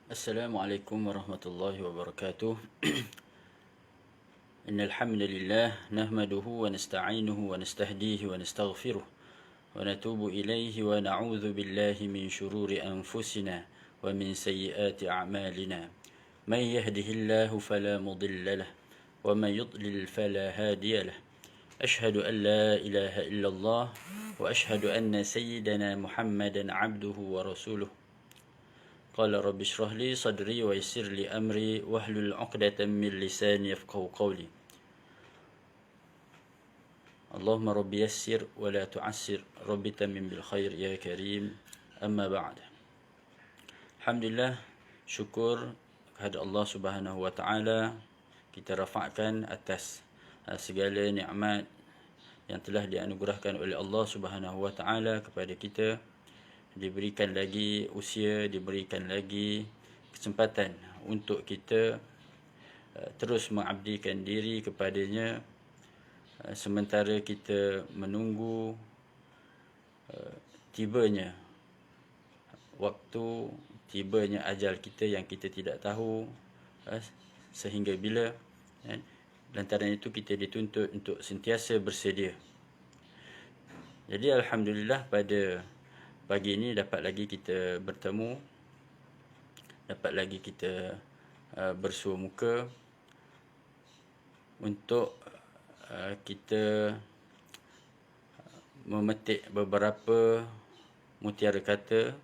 Assalamualaikum warahmatullahi wabarakatuh. Innal hamdalillah nahmaduhu wa nasta'inuhu wa nastahdihi wa nastaghfiruh wa natubu ilayhi wa na'udzu billahi min shururi anfusina wa min sayyiati a'malina. Man yahdihillahu fala mudilla lahu wa man yudlil fala hadiya lahu. Ashhadu an la ilaha illallah wa ashhadu anna sayyidana Muhammadan 'abduhu wa rasuluh. قال رب اشرح لي صدري ويسر لي أمري واحلل عقدة من لساني يفقهوا قولي اللهم رب يسر ولا تعسر رب تمم بالخير يا كريم أما بعد. Alhamdulillah, syukur kepada Allah Subhanahu wa taala, kita rafa'kan atas segala nikmat yang telah dianugerahkan oleh Allah Subhanahu wa taala kepada kita. Diberikan lagi usia, diberikan lagi kesempatan untuk kita terus mengabdikan diri kepadanya, sementara kita menunggu tibanya waktu, tibanya ajal kita yang kita tidak tahu sehingga bila. Lantaran itu kita dituntut untuk sentiasa bersedia. Jadi alhamdulillah, pada pagi ini dapat lagi kita bertemu, dapat lagi kita bersua muka untuk kita memetik beberapa mutiara kata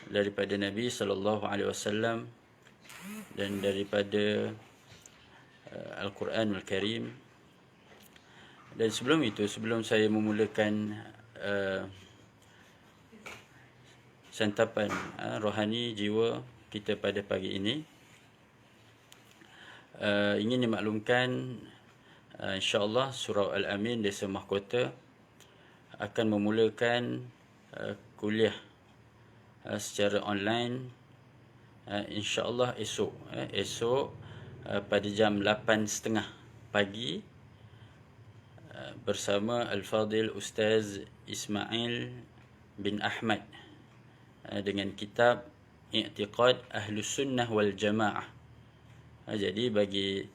daripada Nabi sallallahu alaihi wasallam dan daripada Al-Quranul Karim. Dan sebelum itu, sebelum saya memulakan santapan rohani jiwa kita pada pagi ini, ingin dimaklumkan insya-Allah surau Al-Amin Desa Mahkota akan memulakan kuliah secara online insya-Allah esok pada jam 8.30 pagi bersama Al-Fadil Ustaz Ismail bin Ahmad dengan kitab I'tiqad Ahlus Sunnah wal Jamaah. Jadi bagi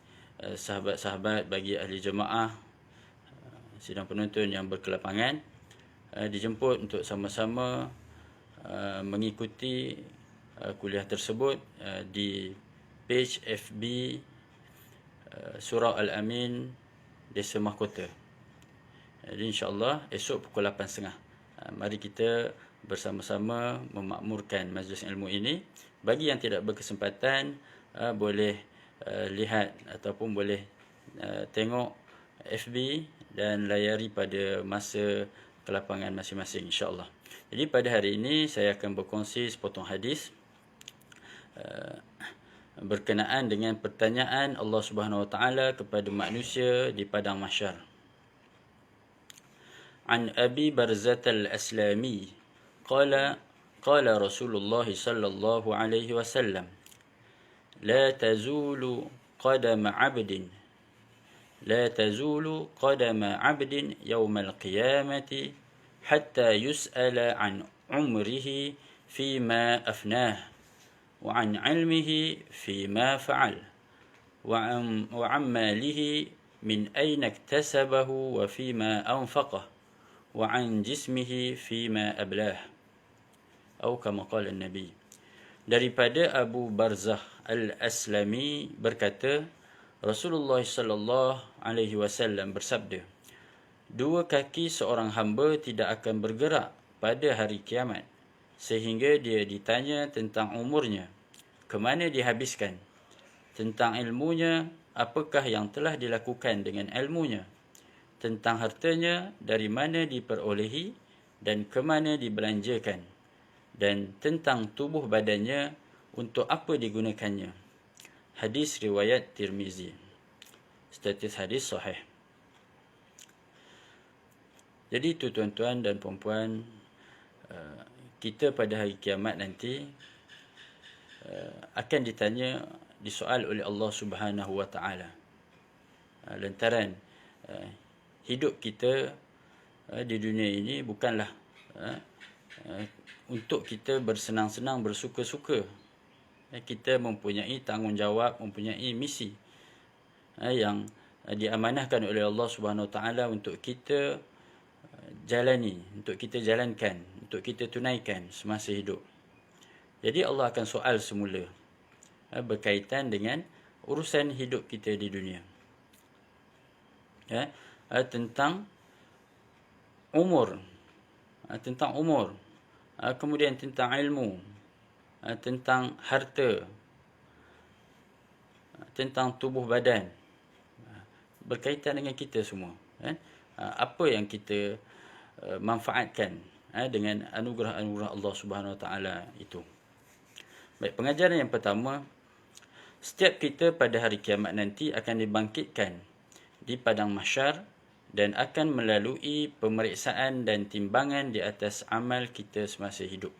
sahabat-sahabat, bagi ahli jemaah, sidang penonton yang berkelapangan, dijemput untuk sama-sama mengikuti kuliah tersebut di page FB Surau Al-Amin Desa Mahkota. Jadi insya-Allah esok pukul 8.30. Mari kita bersama-sama memakmurkan majlis ilmu ini. Bagi yang tidak berkesempatan, boleh lihat ataupun boleh tengok FB dan layari pada masa kelapangan masing-masing, insya-Allah. Jadi pada hari ini saya akan berkongsi sepotong hadis berkenaan dengan pertanyaan Allah Subhanahu wa taala kepada manusia di padang mahsyar. An Abi Barzah Al-Aslami qala Rasulullah sallallahu alaihi wasallam la tazulu qadama 'abdin يوم القيامة حتى يسأل عن عمره فيما أفناه وعن علمه فيما فعل وعن ماله من أين اكتسبه وفيما أنفقه وعن جسمه فيما أبلاه أو كما قال النبي. Daripada Abu Barzah Al-Aslami berkata, Rasulullah sallallahu alaihi wasallam bersabda, dua kaki seorang hamba tidak akan bergerak pada hari kiamat sehingga dia ditanya tentang umurnya, ke mana dihabiskan, tentang ilmunya, apakah yang telah dilakukan dengan ilmunya, tentang hartanya, dari mana diperolehi dan ke mana dibelanjakan, dan tentang tubuh badannya, untuk apa digunakannya. Hadis riwayat Tirmizi. Status hadis sahih. Jadi itu tuan-tuan dan puan-puan, kita pada hari kiamat nanti akan ditanya, disoal oleh Allah Subhanahu wa taala lantaran hidup kita di dunia ini bukanlah untuk kita bersenang-senang, bersuka-suka. Kita mempunyai tanggungjawab, mempunyai misi yang diamanahkan oleh Allah Subhanahu Wa Taala untuk kita jalani, untuk kita jalankan, untuk kita tunaikan semasa hidup. Jadi Allah akan soal semula berkaitan dengan urusan hidup kita di dunia. Tentang umur, kemudian tentang ilmu, tentang harta, tentang tubuh badan, berkaitan dengan kita semua. Apa yang kita manfaatkan dengan anugerah-anugerah Allah Subhanahu Wa Taala itu. Baik, pengajaran yang pertama, setiap kita pada hari kiamat nanti akan dibangkitkan di padang mahsyar dan akan melalui pemeriksaan dan timbangan di atas amal kita semasa hidup.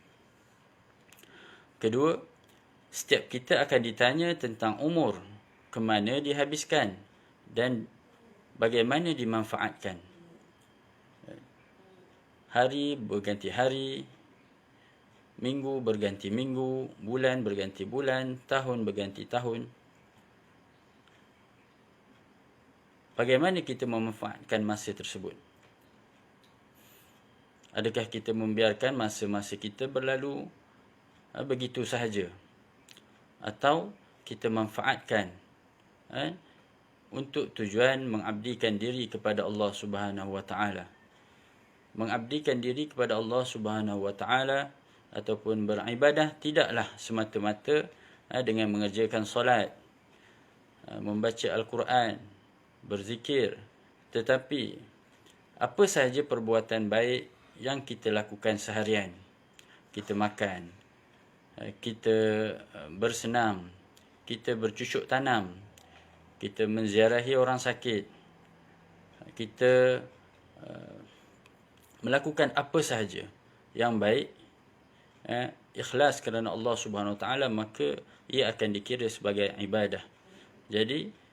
Kedua, setiap kita akan ditanya tentang umur, ke mana dihabiskan dan bagaimana dimanfaatkan. Hari berganti hari, minggu berganti minggu, bulan berganti bulan, tahun berganti tahun. Bagaimana kita memanfaatkan masa tersebut? Adakah kita membiarkan masa-masa kita berlalu begitu sahaja? Atau kita manfaatkan untuk tujuan mengabdikan diri kepada Allah Subhanahu Wa Taala. Mengabdikan diri kepada Allah Subhanahu Wa Taala ataupun beribadah tidaklah semata-mata dengan mengerjakan solat, membaca Al-Quran, berzikir, tetapi apa sahaja perbuatan baik yang kita lakukan seharian. Kita makan, kita bersenam, kita bercucuk tanam, kita menziarahi orang sakit, kita melakukan apa sahaja yang baik, ikhlas kerana Allah Subhanahu Wa Taala, maka ia akan dikira sebagai ibadah. Jadi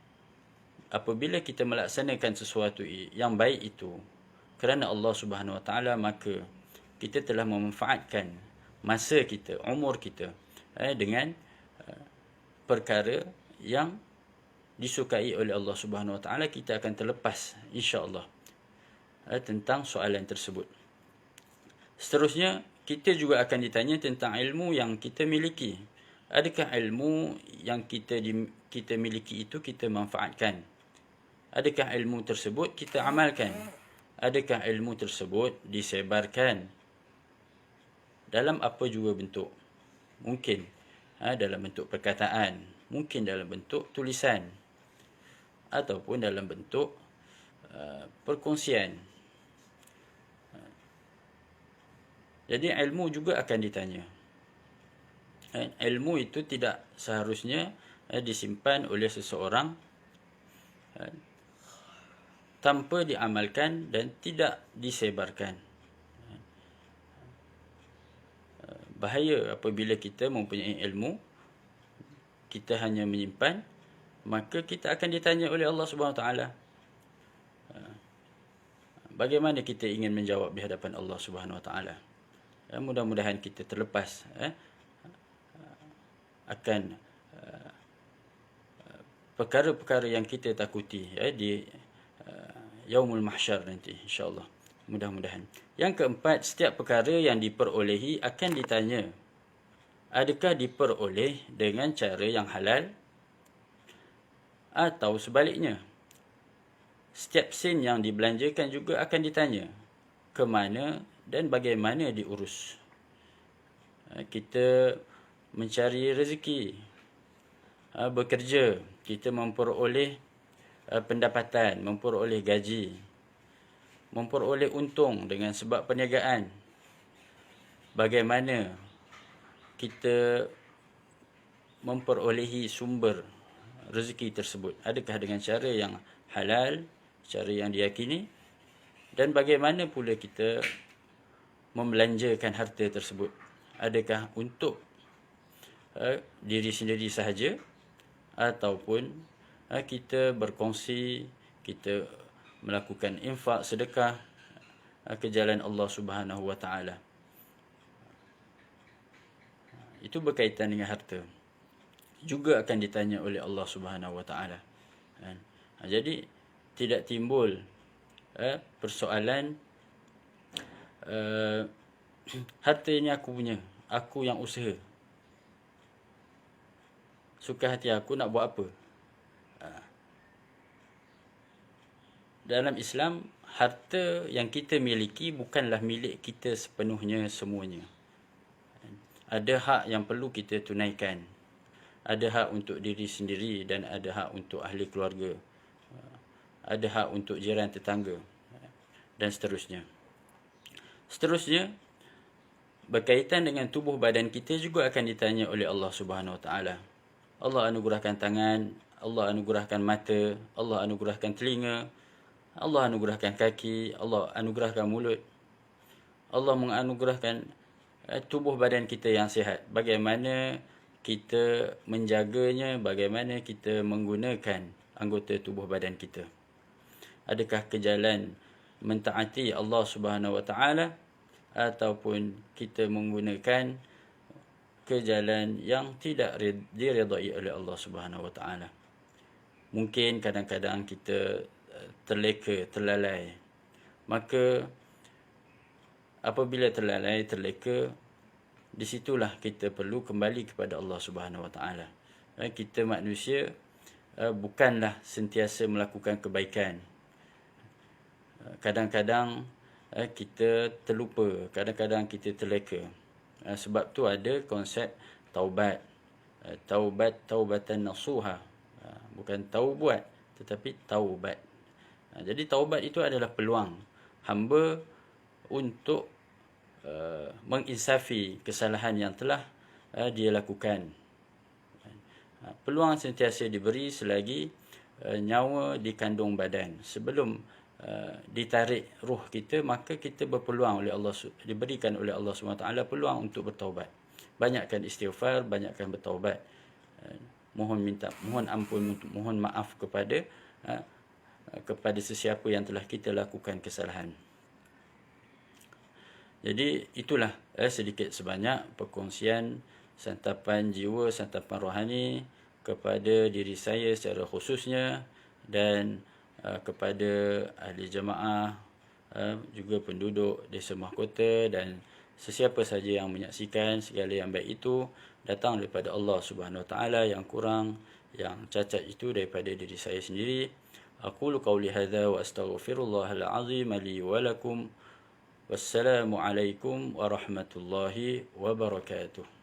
apabila kita melaksanakan sesuatu yang baik itu kerana Allah Subhanahu Wa Taala, maka kita telah memanfaatkan masa kita, umur kita dengan perkara yang disukai oleh Allah Subhanahu Wa Taala. Kita akan terlepas insya-Allah tentang soalan tersebut. Seterusnya, kita juga akan ditanya tentang ilmu yang kita miliki. Adakah ilmu yang kita miliki itu kita manfaatkan? Adakah ilmu tersebut kita amalkan? Adakah ilmu tersebut disebarkan dalam apa juga bentuk? Mungkin dalam bentuk perkataan, mungkin dalam bentuk tulisan, ataupun dalam bentuk perkongsian. Jadi ilmu juga akan ditanya. Ilmu itu tidak seharusnya disimpan oleh seseorang tanpa diamalkan dan tidak disebarkan. Bahaya apabila kita mempunyai ilmu, kita hanya menyimpan, maka kita akan ditanya oleh Allah Subhanahu Wa Taala. Bagaimana kita ingin menjawab di hadapan Allah Subhanahu Wa Taala? Mudah-mudahan kita terlepas akan perkara-perkara yang kita takuti di Yaumul Mahsyar nanti, insya-Allah. Mudah-mudahan. Yang keempat, setiap perkara yang diperolehi akan ditanya. Adakah diperoleh dengan cara yang halal atau sebaliknya? Setiap sen yang dibelanjakan juga akan ditanya ke mana dan bagaimana diurus. Kita mencari rezeki, bekerja, kita memperoleh pendapatan, memperoleh gaji, memperoleh untung dengan sebab perniagaan. Bagaimana kita memperolehi sumber rezeki tersebut? Adakah dengan cara yang halal, cara yang diyakini? Dan bagaimana pula kita membelanjakan harta tersebut? Adakah untuk diri sendiri sahaja, ataupun kita berkongsi, kita melakukan infak, sedekah ke jalan Allah Subhanahu Wa Taala. itu berkaitan dengan harta, juga akan ditanya oleh Allah Subhanahu Wa Taala. Kan? Jadi tidak timbul persoalan harta ini aku punya, aku yang usaha, suka hati aku nak buat apa. Dalam Islam, harta yang kita miliki bukanlah milik kita sepenuhnya semuanya. Ada hak yang perlu kita tunaikan. Ada hak untuk diri sendiri dan ada hak untuk ahli keluarga. Ada hak untuk jiran tetangga dan seterusnya. Seterusnya, berkaitan dengan tubuh badan kita juga akan ditanya oleh Allah Subhanahu Wa Taala. Allah anugerahkan tangan, Allah anugerahkan mata, Allah anugerahkan telinga, Allah anugerahkan kaki, Allah anugerahkan mulut. Allah menganugerahkan tubuh badan kita yang sihat. Bagaimana kita menjaganya, bagaimana kita menggunakan anggota tubuh badan kita. Adakah ke jalan mentaati Allah Subhanahu Wa Taala ataupun kita menggunakan ke jalan yang tidak diredai oleh Allah Subhanahu Wa Taala. Mungkin kadang-kadang kita terleka, terlalai. Maka apabila terlalai, terleka, di situlah kita perlu kembali kepada Allah Subhanahu Wa Taala. Kita manusia bukanlah sentiasa melakukan kebaikan. Kadang-kadang kita terlupa, kadang-kadang kita terleka. Sebab tu ada konsep taubat. Taubatan nasuha. Bukan taubat, tetapi taubat. Jadi taubat itu adalah peluang hamba untuk menginsafi kesalahan yang telah dia lakukan. Peluang sentiasa diberi selagi nyawa di kandung badan. Sebelum ditarik roh kita, maka kita berpeluang oleh Allah, diberikan oleh Allah SWT peluang untuk bertaubat. Banyakkan istighfar, banyakkan bertaubat. Mohon ampun, mohon maaf kepada sesiapa yang telah kita lakukan kesalahan. Jadi itulah sedikit sebanyak perkongsian santapan jiwa, santapan rohani kepada diri saya secara khususnya dan kepada ahli jemaah, juga penduduk Desa Mahkota dan sesiapa saja yang menyaksikan. Segala yang baik itu datang daripada Allah Subhanahu Wa Taala, yang kurang, yang cacat itu daripada diri saya sendiri. Aqulu qawli hadza wa astaghfirullahal azim li wa lakum. Wassalamu alaikum warahmatullahi wabarakatuh.